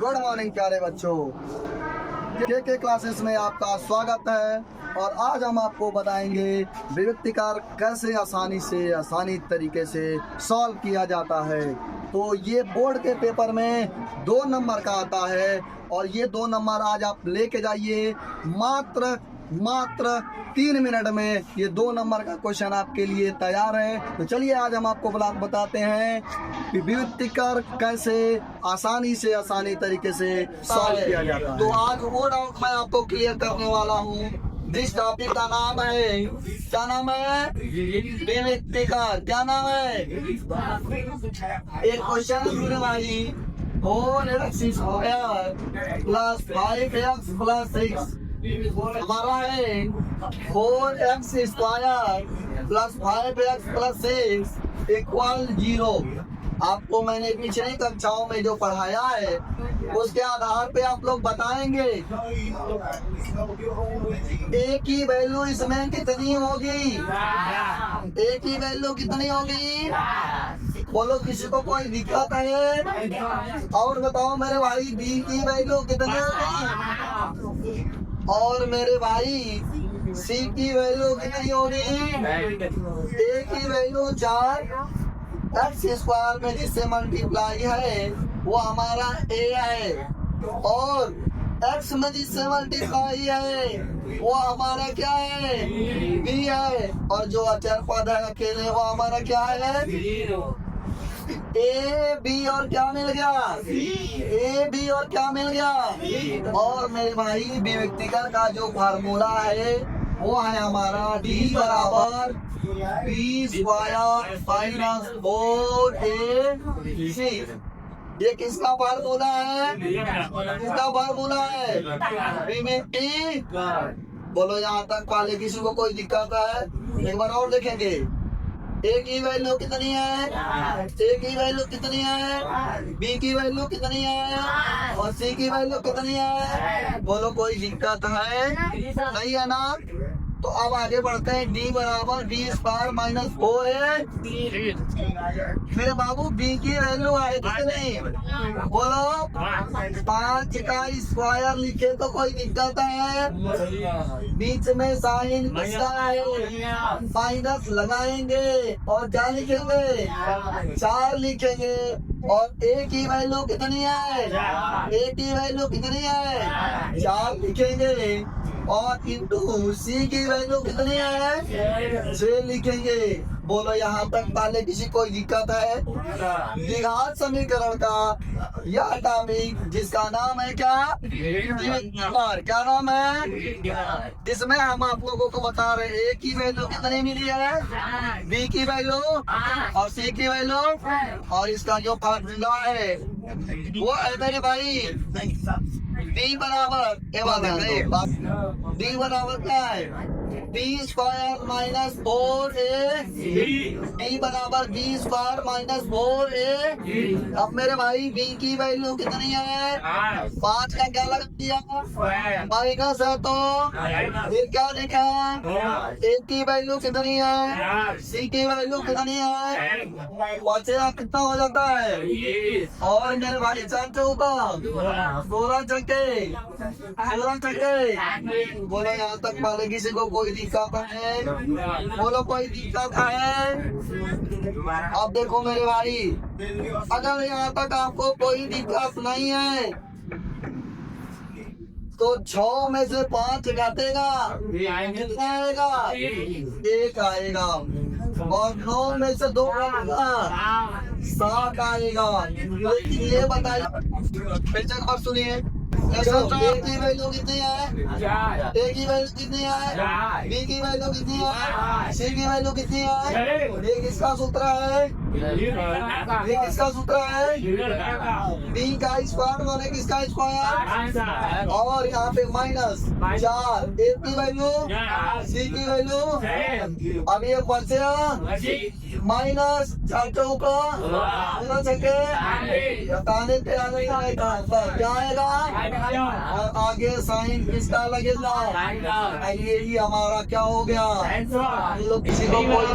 Good morning प्यारे बच्चों, के क्लासेस में आपका स्वागत है। और आज हम आपको बताएंगे विविक्तिकार कैसे आसानी तरीके से सॉल्व किया जाता है। तो ये बोर्ड के पेपर में 2 नंबर का आता है और ये 2 नंबर आज आप लेके जाइए। मात्र 3 मिनट में ये 2 नंबर का क्वेश्चन आपके लिए तैयार है। तो चलिए आज हम आपको बताते हैं कि विविक्तिकार कैसे आसानी तरीके से सॉल्व किया जाता है। तो आज वो डाउट मैं आपको क्लियर करने वाला हूँ। जिस टॉपिक का नाम है, क्या नाम है? विविक्तिकार। क्या नाम है? एक क्वेश्चन मेरे भाई, 4x हो गया प्लस 5x प्लस 6 हमारा है 4x square plus 5x plus 6 equal 0। आपको मैंने पिछली कक्षाओं में जो पढ़ाया है उसके आधार पे आप लोग बताएंगे ए की वैल्यू इसमें कितनी होगी। ए की वैल्यू कितनी होगी? बोलो, किसी को कोई दिक्कत है? और बताओ मेरे भाई, बी की वैल्यू कितनी होगी? और मेरे भाई सी की वैल्यू कितनी होगी? ए की वैल्यू 4 एक्स स्क्वायर में जिससे मल्टीप्लाई है वो हमारा ए है, और एक्स में जिससे मल्टीप्लाई है वो हमारा क्या है? बी है। और जो अचर पद है अकेले वो हमारा क्या है? ए बी और क्या मिल गया? ए बी और क्या मिल गया? और मेरे भाई विविक्तिकार का जो फार्मूला है वो है हमारा डी बराबर बी स्क्वायर माइनस 4ac। ये किसका फार्मूला है? किसका फार्मूला है? विविक्तिकार। बोलो यहाँ तक वाले किसी को कोई दिक्कत है? एक बार और देखेंगे। ए की वैल्यू कितनी है? ए की वैल्यू कितनी है? बी की वैल्यू कितनी है? और सी की वैल्यू कितनी है? बोलो, कोई दिक्कत है? सही है ना? तो अब आगे बढ़ते हैं। डी बराबर बी स्क्वायर माइनस 4 है। मेरे बाबू बी की वैल्यू है कितनी? बोलो, 5 का स्क्वायर लिखे तो कोई दिक्कत है? बीच में साइन किसका है? माइनस लगाएंगे और क्या लिखेंगे? 4 लिखेंगे। और ए की वैल्यू कितनी है? ए की वैल्यू कितनी है? 4 लिखेंगे। और इंटू सी की वैल्यू कितनी है? 6 लिखेंगे। बोलो, यहाँ तक वाले किसी कोई दिक्कत है? द्विघात समीकरण का यह टॉपिक जिसका नाम है क्या? विविक्तिकार। क्या नाम है? जिसमें हम आप लोगों को बता रहे हैं ए की वैल्यू कितनी मिली है, बी की वैल्यू और सी की वैल्यू, और इसका जो फार्मूला है वो है मेरे भाई डी बराबर डी बराबर क्या है? B square minus 4a। D बराबर बी स्क्वायर माइनस 4a। अब मेरे भाई बी की वैल्यू कितनी है? 5 का क्या लगा दिया? माइनस है तो फिर क्या लिखा? ए की वैल्यू कितनी है? सी की वैल्यू कितनी है? बचेगा कितना हो जाता है? और मेरे भाई 4 चौका 16 चक्के। बोलो, यहाँ तक वाले किसी को कोई दिक्कत है? बोलो, कोई दिक्कत है? अब देखो मेरे भाई, अगर यहाँ तक आपको कोई दिक्कत नहीं है तो 6 में से 5 घटेगा, कितना आएगा? 1 आएगा। और 9 में से 2 घटेगा, 7 आएगा। लेकिन ये बताइए, और सुनिए, ए की वैल्यू कितनी है? ए की वैल्यू कितनी है? बी की वैल्यू कितनी है? सी की वैल्यू कितनी है? ये किसका सूत्र है? ये किसका सूत्र है? बी का स्क्वायर माने किसका स्क्वायर? और यहाँ पे माइनस 4। ए की वैल्यू, सी की वैल्यू। अब ये बचे माइनस 4 चौका 16 छक्के। बताने पे आएगा क्या आएगा? और आगे साइन किसका लगेगा? ये ही हमारा क्या हो गया? लोग किसी को कोई